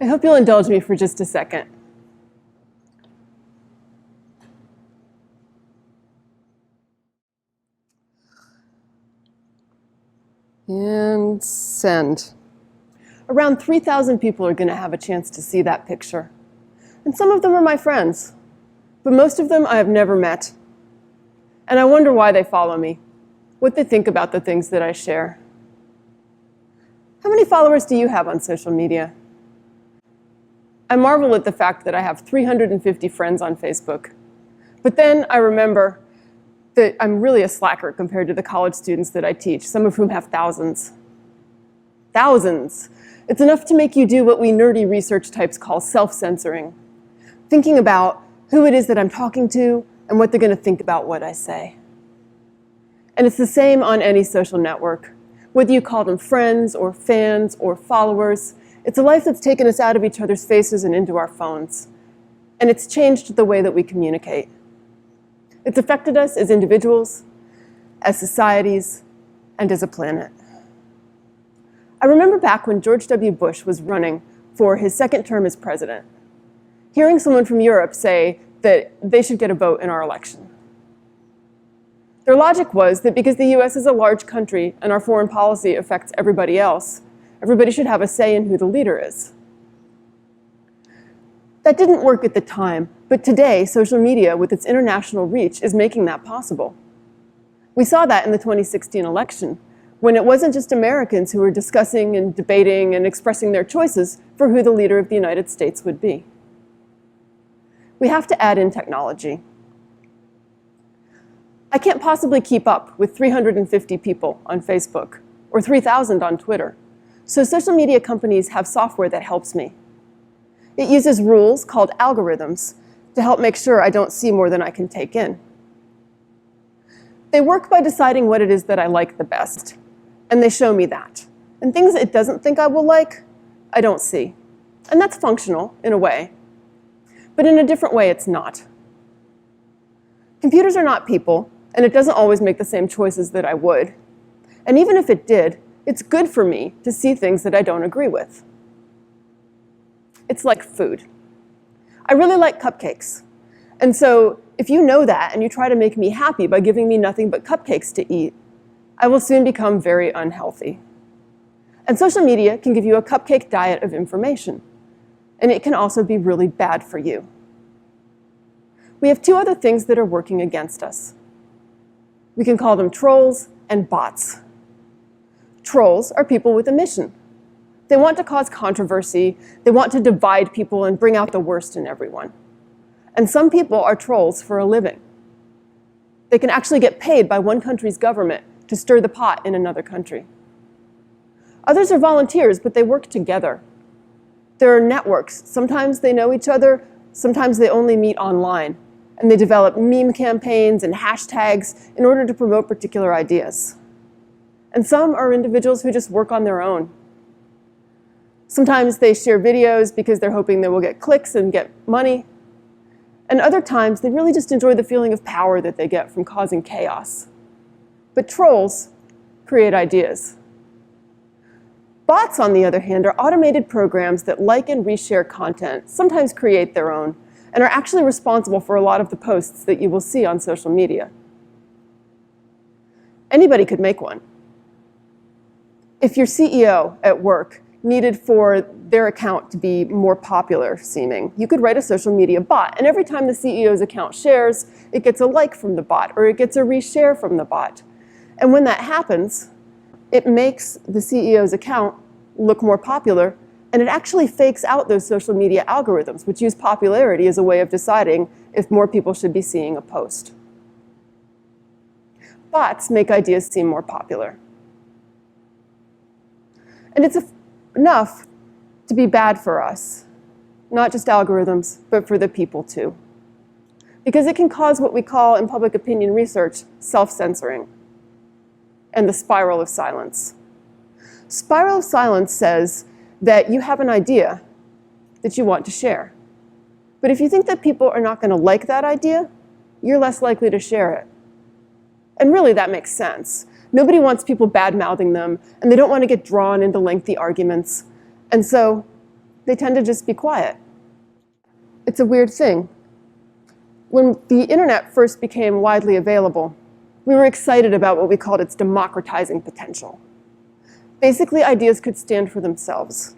I hope you'll indulge me for just a second. And send. Around 3,000 people are going to have a chance to see that picture. And some of them are my friends, but most of them I have never met. And I wonder why they follow me, what they think about the things that I share. How many followers do you have on social media? I marvel at the fact that I have 350 friends on Facebook. But then I remember that I'm really a slacker compared to the college students that I teach, some of whom have thousands. Thousands! It's enough to make you do what we nerdy research types call self-censoring, thinking about who it is that I'm talking to and what they're going to think about what I say. And it's the same on any social network. Whether you call them friends or fans or followers, it's a life that's taken us out of each other's faces and into our phones. And it's changed the way that we communicate. It's affected us as individuals, as societies, and as a planet. I remember back when George W. Bush was running for his second term as president, hearing someone from Europe say that they should get a vote in our election. Their logic was that because the US is a large country and our foreign policy affects everybody else, everybody should have a say in who the leader is. That didn't work at the time, but today, social media, with its international reach, is making that possible. We saw that in the 2016 election, when it wasn't just Americans who were discussing and debating and expressing their choices for who the leader of the United States would be. We have to add in technology. I can't possibly keep up with 350 people on Facebook or 3,000 on Twitter, so social media companies have software that helps me. It uses rules called algorithms to help make sure I don't see more than I can take in. They work by deciding what it is that I like the best, and they show me that. And things it doesn't think I will like, I don't see. And that's functional, in a way. But in a different way, it's not. Computers are not people, and it doesn't always make the same choices that I would. And even if it did, it's good for me to see things that I don't agree with. It's like food. I really like cupcakes. And so if you know that and you try to make me happy by giving me nothing but cupcakes to eat, I will soon become very unhealthy. And social media can give you a cupcake diet of information. And it can also be really bad for you. We have two other things that are working against us. We can call them trolls and bots. Trolls are people with a mission. They want to cause controversy, they want to divide people and bring out the worst in everyone. And some people are trolls for a living. They can actually get paid by one country's government to stir the pot in another country. Others are volunteers, but they work together. There are networks. Sometimes they know each other, sometimes they only meet online. And they develop meme campaigns and hashtags in order to promote particular ideas. And some are individuals who just work on their own. Sometimes they share videos because they're hoping they will get clicks and get money. And other times, they really just enjoy the feeling of power that they get from causing chaos. But trolls create ideas. Bots, on the other hand, are automated programs that like and reshare content, sometimes create their own, and are actually responsible for a lot of the posts that you will see on social media. Anybody could make one. If your CEO at work needed for their account to be more popular seeming, you could write a social media bot, and every time the CEO's account shares, it gets a like from the bot, or it gets a reshare from the bot. And when that happens, it makes the CEO's account look more popular, and it actually fakes out those social media algorithms, which use popularity as a way of deciding if more people should be seeing a post. Bots make ideas seem more popular. And it's enough to be bad for us, not just algorithms, but for the people too. Because it can cause what we call in public opinion research self-censoring and the spiral of silence. Spiral of silence says that you have an idea that you want to share. But if you think that people are not going to like that idea, you're less likely to share it. And really, that makes sense. Nobody wants people bad-mouthing them, and they don't want to get drawn into lengthy arguments. And so they tend to just be quiet. It's a weird thing. When the internet first became widely available, we were excited about what we called its democratizing potential. Basically, ideas could stand for themselves.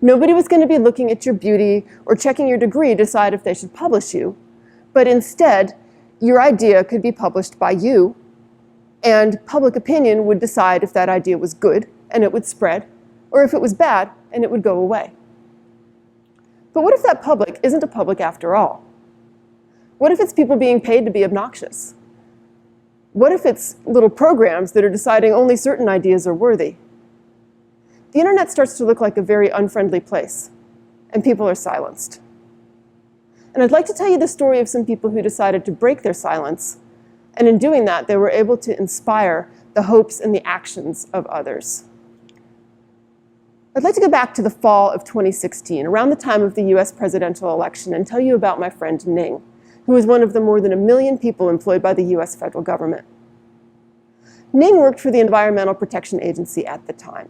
Nobody was going to be looking at your beauty or checking your degree to decide if they should publish you, but instead, your idea could be published by you, and public opinion would decide if that idea was good and it would spread, or if it was bad and it would go away. But what if that public isn't a public after all? What if it's people being paid to be obnoxious? What if it's little programs that are deciding only certain ideas are worthy? The internet starts to look like a very unfriendly place, and people are silenced. And I'd like to tell you the story of some people who decided to break their silence, and in doing that, they were able to inspire the hopes and the actions of others. I'd like to go back to the fall of 2016, around the time of the US presidential election, and tell you about my friend Ning, who was one of the more than 1 million people employed by the US federal government. Ning worked for the Environmental Protection Agency at the time.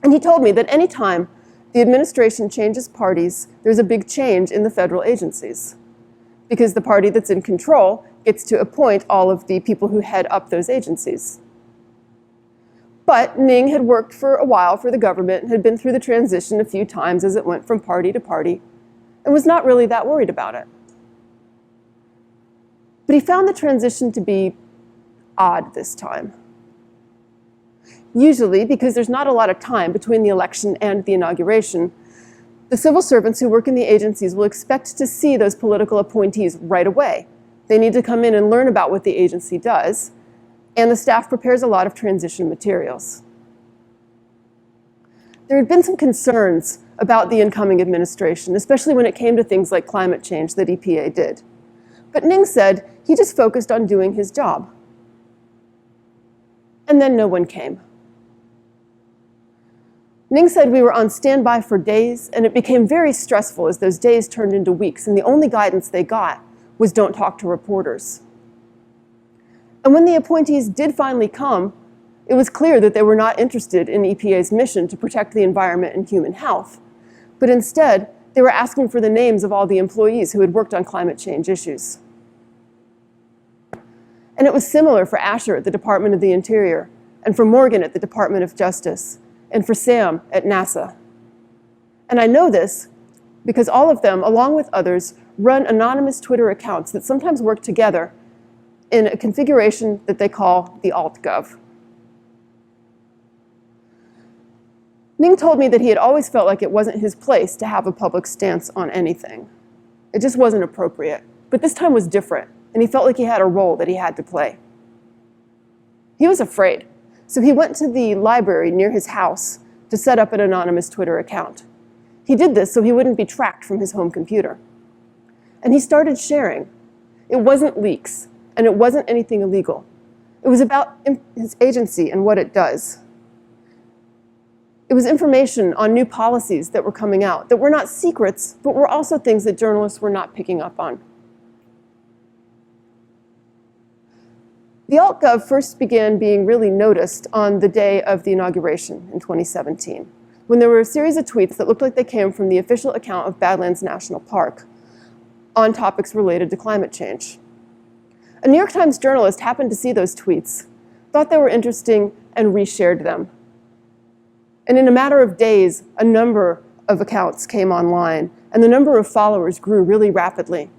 And he told me that any time the administration changes parties, there's a big change in the federal agencies, because the party that's in control gets to appoint all of the people who head up those agencies. But Ning had worked for a while for the government and had been through the transition a few times as it went from party to party, and was not really that worried about it. But he found the transition to be odd this time. Usually, because there's not a lot of time between the election and the inauguration, the civil servants who work in the agencies will expect to see those political appointees right away. They need to come in and learn about what the agency does, and the staff prepares a lot of transition materials. There had been some concerns about the incoming administration, especially when it came to things like climate change that EPA did. But Ning said he just focused on doing his job. And then no one came. Ning said we were on standby for days, and it became very stressful as those days turned into weeks, and the only guidance they got was don't talk to reporters. And when the appointees did finally come, it was clear that they were not interested in EPA's mission to protect the environment and human health, but instead, they were asking for the names of all the employees who had worked on climate change issues. And it was similar for Asher at the Department of the Interior, and for Morgan at the Department of Justice, and for Sam at NASA. And I know this because all of them, along with others, run anonymous Twitter accounts that sometimes work together in a configuration that they call the altgov. Ning told me that he had always felt like it wasn't his place to have a public stance on anything. It just wasn't appropriate. But this time was different, and he felt like he had a role that he had to play. He was afraid, so he went to the library near his house to set up an anonymous Twitter account. He did this so he wouldn't be tracked from his home computer. And he started sharing. It wasn't leaks, and it wasn't anything illegal. It was about his agency and what it does. It was information on new policies that were coming out, that were not secrets, but were also things that journalists were not picking up on. The altgov first began being really noticed on the day of the inauguration in 2017, when there were a series of tweets that looked like they came from the official account of Badlands National Park on topics related to climate change. A New York Times journalist happened to see those tweets, thought they were interesting, and reshared them. And in a matter of days, a number of accounts came online, and the number of followers grew really rapidly.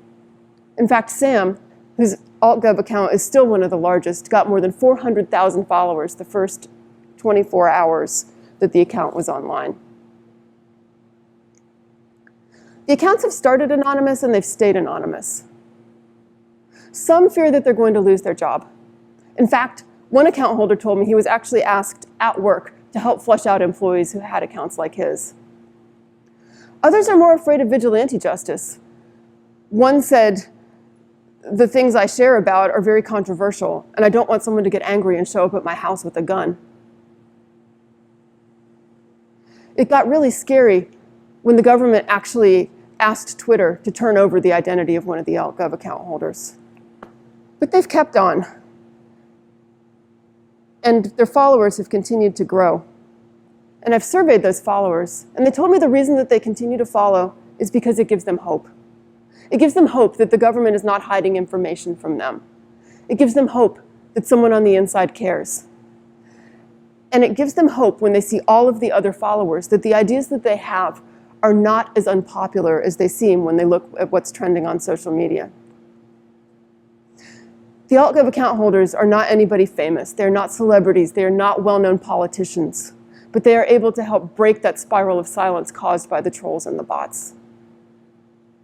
In fact, Sam, whose altgov account is still one of the largest, got more than 400,000 followers the first 24 hours that the account was online. The accounts have started anonymous and they've stayed anonymous. Some fear that they're going to lose their job. In fact, one account holder told me he was actually asked at work to help flush out employees who had accounts like his. Others are more afraid of vigilante justice. One said, "The things I share about are very controversial, and I don't want someone to get angry and show up at my house with a gun." It got really scary when the government actually asked Twitter to turn over the identity of one of the altgov account holders. But they've kept on, and their followers have continued to grow. And I've surveyed those followers, and they told me the reason that they continue to follow is because it gives them hope. It gives them hope that the government is not hiding information from them. It gives them hope that someone on the inside cares. And it gives them hope when they see all of the other followers that the ideas that they have are not as unpopular as they seem when they look at what's trending on social media. The altgov account holders are not anybody famous. They're not celebrities. They are not well-known politicians. But they are able to help break that spiral of silence caused by the trolls and the bots.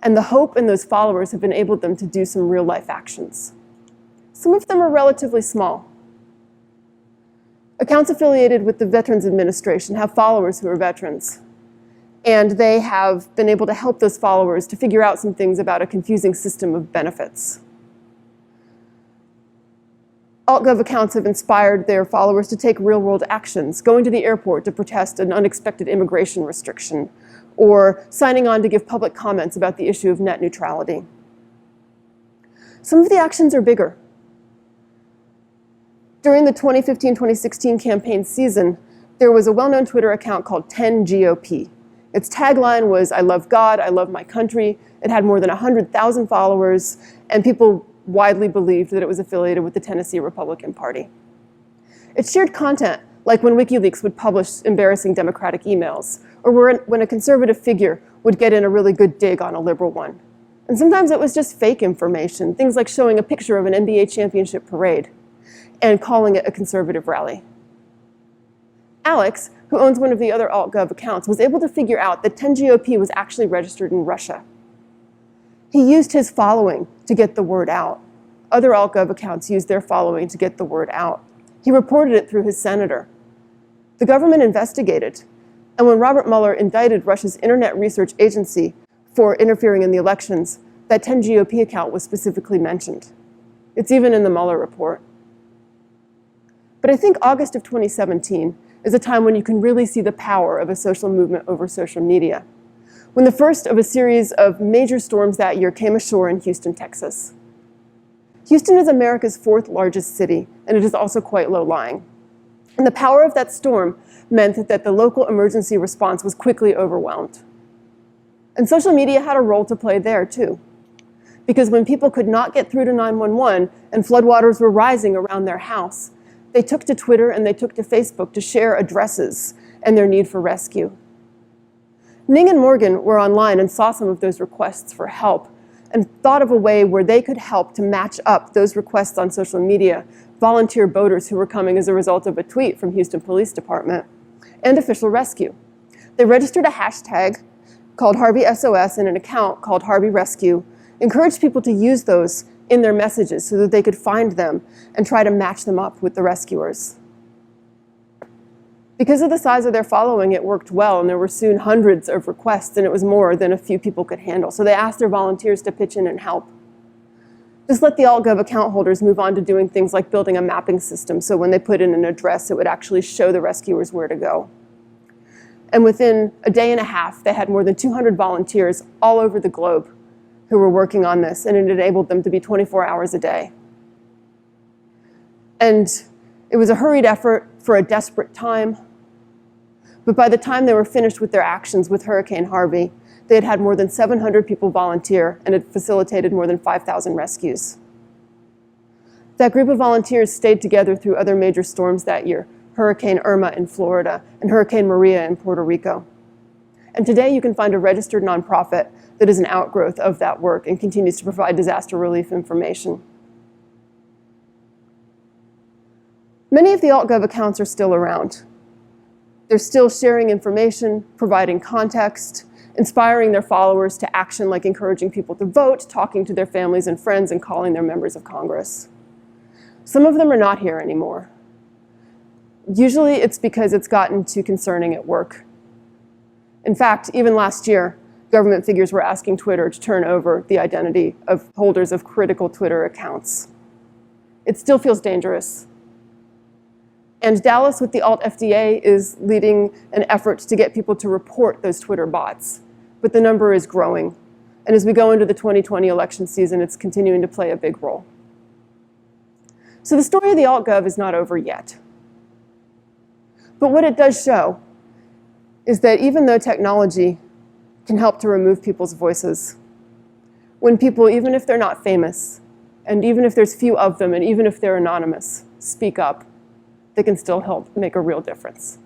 And the hope in those followers have enabled them to do some real-life actions. Some of them are relatively small. Accounts affiliated with the Veterans Administration have followers who are veterans. And they have been able to help those followers to figure out some things about a confusing system of benefits. Altgov accounts have inspired their followers to take real-world actions, going to the airport to protest an unexpected immigration restriction, or signing on to give public comments about the issue of net neutrality. Some of the actions are bigger. During the 2015-2016 campaign season, there was a well-known Twitter account called 10GOP. Its tagline was, "I love God, I love my country." It had more than 100,000 followers, and people widely believed that it was affiliated with the Tennessee Republican Party. It shared content like when WikiLeaks would publish embarrassing Democratic emails, or when a conservative figure would get in a really good dig on a liberal one. And sometimes it was just fake information, things like showing a picture of an NBA championship parade and calling it a conservative rally. Alex, who owns one of the other altgov accounts, was able to figure out that 10GOP was actually registered in Russia. He used his following to get the word out. Other altgov accounts used their following to get the word out. He reported it through his senator. The government investigated, and when Robert Mueller indicted Russia's Internet Research Agency for interfering in the elections, that 10GOP account was specifically mentioned. It's even in the Mueller report. But I think August of 2017 is a time when you can really see the power of a social movement over social media, when the first of a series of major storms that year came ashore in Houston, Texas. Houston is America's fourth largest city, and it is also quite low-lying. And the power of that storm meant that the local emergency response was quickly overwhelmed. And social media had a role to play there, too. Because when people could not get through to 911 and floodwaters were rising around their house, they took to Twitter and they took to Facebook to share addresses and their need for rescue. Ning and Morgan were online and saw some of those requests for help and thought of a way where they could help to match up those requests on social media, volunteer boaters who were coming as a result of a tweet from Houston Police Department, and official rescue. They registered a hashtag called Harvey SOS and an account called Harvey Rescue, encouraged people to use those in their messages so that they could find them and try to match them up with the rescuers. Because of the size of their following, it worked well, and there were soon hundreds of requests, and it was more than a few people could handle. So they asked their volunteers to pitch in and help. This let the altgov account holders move on to doing things like building a mapping system, so when they put in an address, it would actually show the rescuers where to go. And within a day and a half, they had more than 200 volunteers all over the globe who were working on this, and it enabled them to be 24 hours a day. And it was a hurried effort for a desperate time. But by the time they were finished with their actions with Hurricane Harvey, they had had more than 700 people volunteer and had facilitated more than 5,000 rescues. That group of volunteers stayed together through other major storms that year, Hurricane Irma in Florida and Hurricane Maria in Puerto Rico. And today you can find a registered nonprofit that is an outgrowth of that work and continues to provide disaster relief information. Many of the altgov accounts are still around. They're still sharing information, providing context, inspiring their followers to action like encouraging people to vote, talking to their families and friends, and calling their members of Congress. Some of them are not here anymore. Usually it's because it's gotten too concerning at work. In fact, even last year, government figures were asking Twitter to turn over the identity of holders of critical Twitter accounts. It still feels dangerous. And Dallas with the alt-FDA is leading an effort to get people to report those Twitter bots. But the number is growing. And as we go into the 2020 election season, it's continuing to play a big role. So the story of the altgov is not over yet. But what it does show is that even though technology can help to remove people's voices, when people, even if they're not famous, and even if there's few of them, and even if they're anonymous, speak up, they can still help make a real difference.